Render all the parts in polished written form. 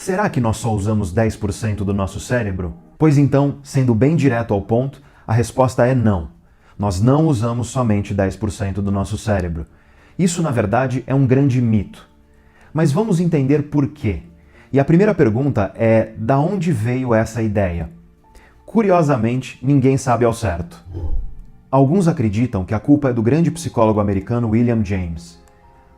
Será que nós só usamos 10% do nosso cérebro? Pois então, sendo bem direto ao ponto, a resposta é não. Nós não usamos somente 10% do nosso cérebro. Isso, na verdade, é um grande mito. Mas vamos entender por quê. E a primeira pergunta é: da onde veio essa ideia? Curiosamente, ninguém sabe ao certo. Alguns acreditam que a culpa é do grande psicólogo americano William James.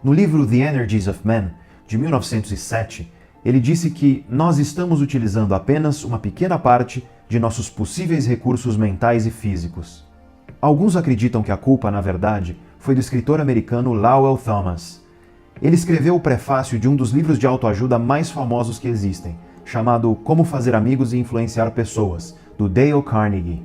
No livro The Energies of Man, de 1907, ele disse que nós estamos utilizando apenas uma pequena parte de nossos possíveis recursos mentais e físicos. Alguns acreditam que a culpa, na verdade, foi do escritor americano Lowell Thomas. Ele escreveu o prefácio de um dos livros de autoajuda mais famosos que existem, chamado Como Fazer Amigos e Influenciar Pessoas, do Dale Carnegie.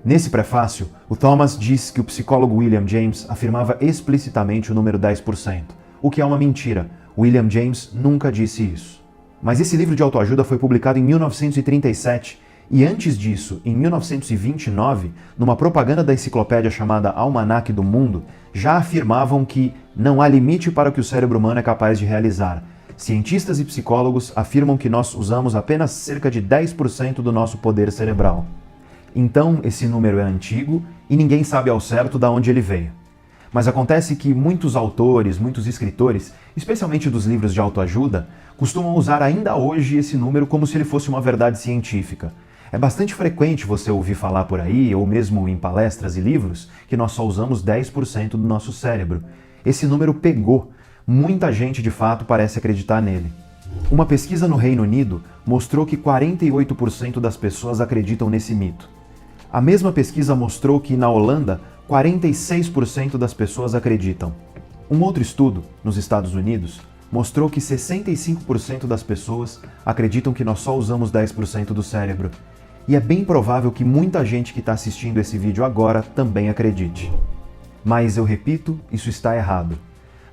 Nesse prefácio, o Thomas diz que o psicólogo William James afirmava explicitamente o número 10%, o que é uma mentira. William James nunca disse isso. Mas esse livro de autoajuda foi publicado em 1937 e antes disso, em 1929, numa propaganda da enciclopédia chamada Almanaque do Mundo, já afirmavam que não há limite para o que o cérebro humano é capaz de realizar. Cientistas e psicólogos afirmam que nós usamos apenas cerca de 10% do nosso poder cerebral. Então, esse número é antigo e ninguém sabe ao certo de onde ele veio. Mas acontece que muitos autores, muitos escritores, especialmente dos livros de autoajuda, costumam usar ainda hoje esse número como se ele fosse uma verdade científica. É bastante frequente você ouvir falar por aí, ou mesmo em palestras e livros, que nós só usamos 10% do nosso cérebro. Esse número pegou. Muita gente de fato parece acreditar nele. Uma pesquisa no Reino Unido mostrou que 48% das pessoas acreditam nesse mito. A mesma pesquisa mostrou que na Holanda, 46% das pessoas acreditam. Um outro estudo, nos Estados Unidos, mostrou que 65% das pessoas acreditam que nós só usamos 10% do cérebro. E é bem provável que muita gente que está assistindo esse vídeo agora também acredite. Mas eu repito, isso está errado.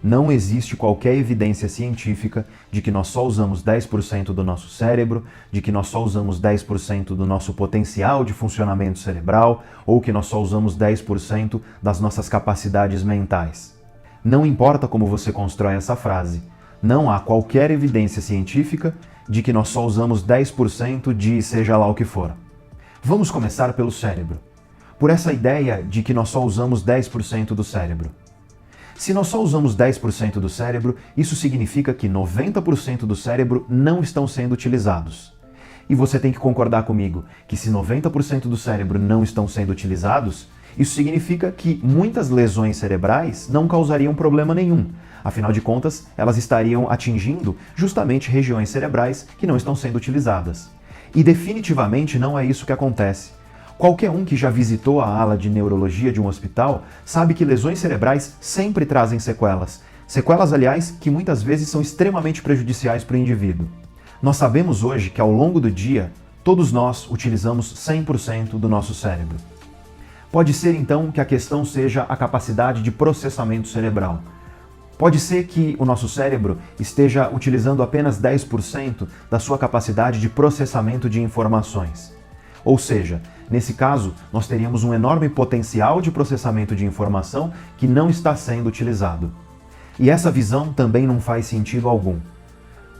Não existe qualquer evidência científica de que nós só usamos 10% do nosso cérebro, de que nós só usamos 10% do nosso potencial de funcionamento cerebral, ou que nós só usamos 10% das nossas capacidades mentais. Não importa como você constrói essa frase, não há qualquer evidência científica de que nós só usamos 10% de seja lá o que for. Vamos começar pelo cérebro. Por essa ideia de que nós só usamos 10% do cérebro. Se nós só usamos 10% do cérebro, isso significa que 90% do cérebro não estão sendo utilizados. E você tem que concordar comigo que se 90% do cérebro não estão sendo utilizados, isso significa que muitas lesões cerebrais não causariam problema nenhum. Afinal de contas, elas estariam atingindo justamente regiões cerebrais que não estão sendo utilizadas. E definitivamente não é isso que acontece. Qualquer um que já visitou a ala de neurologia de um hospital sabe que lesões cerebrais sempre trazem sequelas. Sequelas, aliás, que muitas vezes são extremamente prejudiciais para o indivíduo. Nós sabemos hoje que ao longo do dia, todos nós utilizamos 100% do nosso cérebro. Pode ser então que a questão seja a capacidade de processamento cerebral. Pode ser que o nosso cérebro esteja utilizando apenas 10% da sua capacidade de processamento de informações. Ou seja, nesse caso, nós teríamos um enorme potencial de processamento de informação que não está sendo utilizado. E essa visão também não faz sentido algum.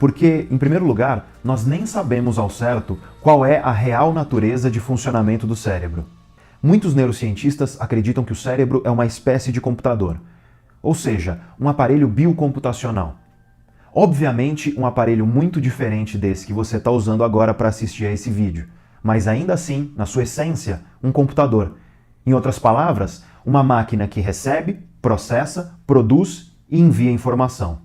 Porque, em primeiro lugar, nós nem sabemos ao certo qual é a real natureza de funcionamento do cérebro. Muitos neurocientistas acreditam que o cérebro é uma espécie de computador, ou seja, um aparelho biocomputacional. Obviamente, um aparelho muito diferente desse que você está usando agora para assistir a esse vídeo, mas ainda assim, na sua essência, um computador. Em outras palavras, uma máquina que recebe, processa, produz e envia informação.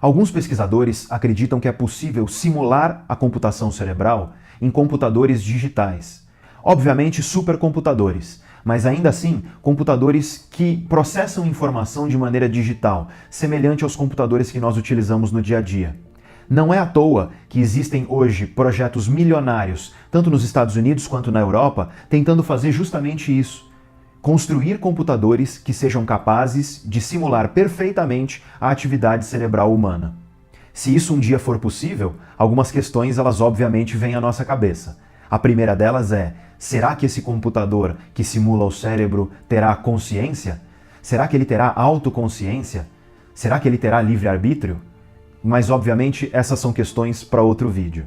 Alguns pesquisadores acreditam que é possível simular a computação cerebral em computadores digitais. Obviamente, supercomputadores, mas ainda assim, computadores que processam informação de maneira digital, semelhante aos computadores que nós utilizamos no dia a dia. Não é à toa que existem hoje projetos milionários, tanto nos Estados Unidos quanto na Europa, tentando fazer justamente isso. Construir computadores que sejam capazes de simular perfeitamente a atividade cerebral humana. Se isso um dia for possível, algumas questões elas obviamente vêm à nossa cabeça. A primeira delas é: será que esse computador que simula o cérebro terá consciência? Será que ele terá autoconsciência? Será que ele terá livre-arbítrio? Mas, obviamente, essas são questões para outro vídeo.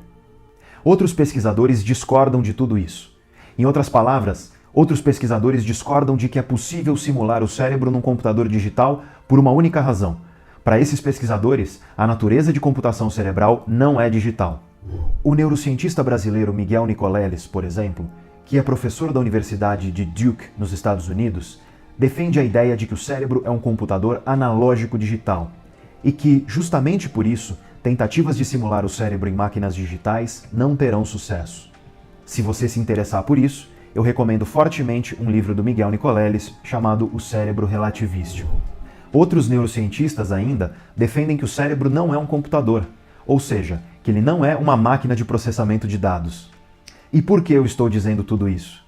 Outros pesquisadores discordam de tudo isso. Em outras palavras, outros pesquisadores discordam de que é possível simular o cérebro num computador digital por uma única razão. Para esses pesquisadores, a natureza de computação cerebral não é digital. O neurocientista brasileiro Miguel Nicoleles, por exemplo, que é professor da Universidade de Duke, nos Estados Unidos, defende a ideia de que o cérebro é um computador analógico digital e que, justamente por isso, tentativas de simular o cérebro em máquinas digitais não terão sucesso. Se você se interessar por isso, eu recomendo fortemente um livro do Miguel Nicoleles chamado O Cérebro Relativístico. Outros neurocientistas ainda defendem que o cérebro não é um computador, ou seja, que ele não é uma máquina de processamento de dados. E por que eu estou dizendo tudo isso?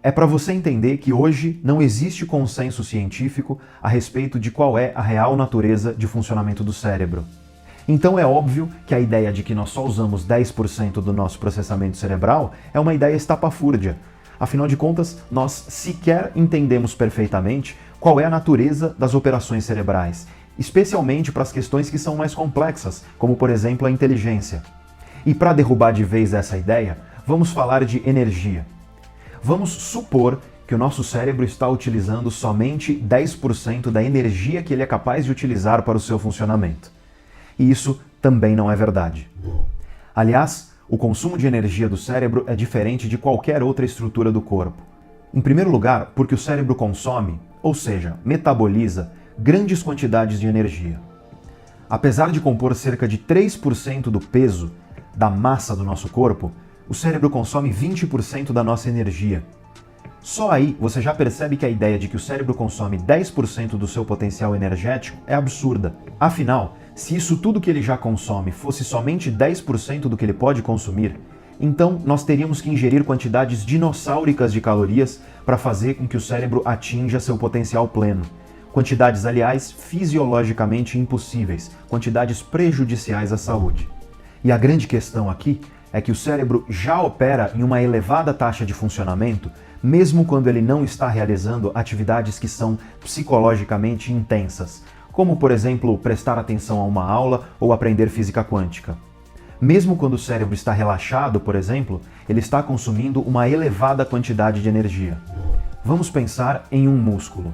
É para você entender que hoje não existe consenso científico a respeito de qual é a real natureza de funcionamento do cérebro. Então é óbvio que a ideia de que nós só usamos 10% do nosso processamento cerebral é uma ideia estapafúrdia. Afinal de contas, nós sequer entendemos perfeitamente qual é a natureza das operações cerebrais, especialmente para as questões que são mais complexas, como por exemplo a inteligência. E para derrubar de vez essa ideia, vamos falar de energia. Vamos supor que o nosso cérebro está utilizando somente 10% da energia que ele é capaz de utilizar para o seu funcionamento. E isso também não é verdade. Aliás, o consumo de energia do cérebro é diferente de qualquer outra estrutura do corpo. Em primeiro lugar, porque o cérebro consome, ou seja, metaboliza, grandes quantidades de energia. Apesar de compor cerca de 3% do peso da massa do nosso corpo, o cérebro consome 20% da nossa energia. Só aí você já percebe que a ideia de que o cérebro consome 10% do seu potencial energético é absurda. Afinal, se isso tudo que ele já consome fosse somente 10% do que ele pode consumir, então nós teríamos que ingerir quantidades dinossáuricas de calorias para fazer com que o cérebro atinja seu potencial pleno. Quantidades, aliás, fisiologicamente impossíveis, quantidades prejudiciais à saúde. E a grande questão aqui é que o cérebro já opera em uma elevada taxa de funcionamento, mesmo quando ele não está realizando atividades que são psicologicamente intensas, como, por exemplo, prestar atenção a uma aula ou aprender física quântica. Mesmo quando o cérebro está relaxado, por exemplo, ele está consumindo uma elevada quantidade de energia. Vamos pensar em um músculo.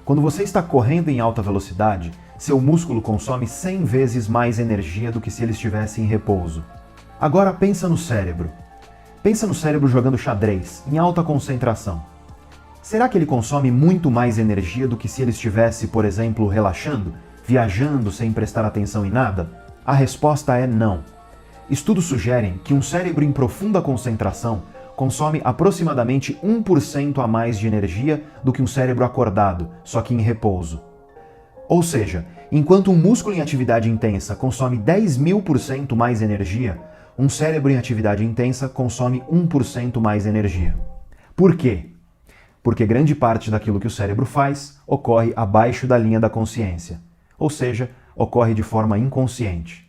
Quando você está correndo em alta velocidade, seu músculo consome 100 vezes mais energia do que se ele estivesse em repouso. Agora pensa no cérebro. Pensa no cérebro jogando xadrez, em alta concentração. Será que ele consome muito mais energia do que se ele estivesse, por exemplo, relaxando, viajando sem prestar atenção em nada? A resposta é não. Estudos sugerem que um cérebro em profunda concentração consome aproximadamente 1% a mais de energia do que um cérebro acordado, só que em repouso. Ou seja, enquanto um músculo em atividade intensa consome 10.000% mais energia, um cérebro em atividade intensa consome 1% mais energia. Por quê? Porque grande parte daquilo que o cérebro faz ocorre abaixo da linha da consciência, ou seja, ocorre de forma inconsciente.